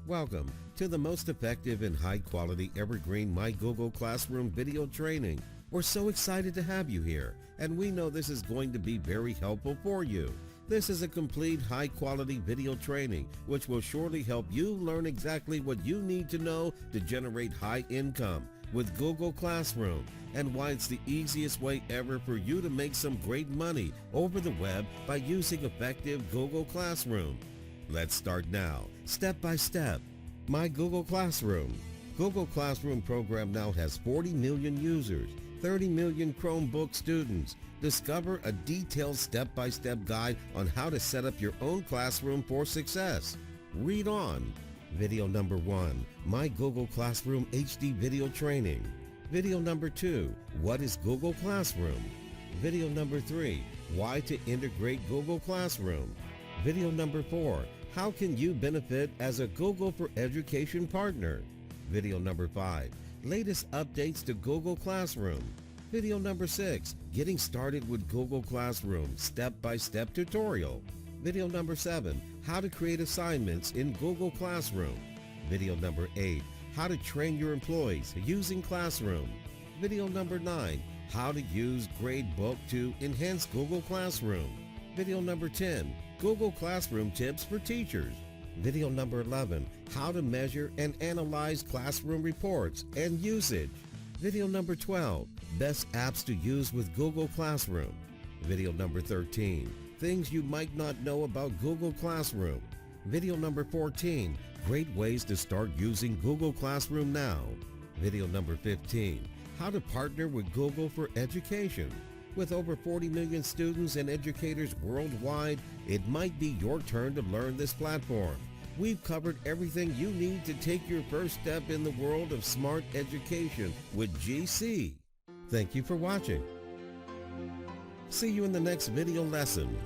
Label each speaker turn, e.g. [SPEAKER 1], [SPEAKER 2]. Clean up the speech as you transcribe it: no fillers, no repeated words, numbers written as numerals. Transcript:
[SPEAKER 1] Welcome to the most effective and high-quality evergreen My Google Classroom video training. We're so excited to have you here, and we know this is going to be very helpful for you. This is a complete high-quality video training which will surely help you learn exactly what you need to know to generate high income with Google Classroom, and why it's the easiest way ever for you to make some great money over the web by using effective Google Classroom. Let's start now, step by step. My Google Classroom. Google Classroom program now has 40 million users, 30 million Chromebook students. Discover a detailed step-by-step guide on how to set up your own classroom for success. Read on. Video number 1, My Google Classroom HD Video Training. Video number 2, What is Google Classroom? Video number 3, Why to integrate Google Classroom. Video number 4, How can you benefit as a Google for Education partner? Video number 5, Latest updates to Google Classroom. Video number 6, Getting started with Google Classroom step-by-step tutorial. Video number 7, How to create assignments in Google Classroom. Video number 8, How to train your employees using Classroom. Video number 9, How to use Gradebook to enhance Google Classroom. Video number 10, Google Classroom tips for teachers. Video number 11, How to measure and analyze classroom reports and usage. Video number 12, Best apps to use with Google Classroom. Video number 13, Things you might not know about Google Classroom. Video number 14, Great ways to start using Google Classroom now. Video number 15, How to partner with Google for Education. With over 40 million students and educators worldwide, it might be your turn to learn this platform. We've covered everything you need to take your first step in the world of smart education with GC. Thank you for watching. See you in the next video lesson.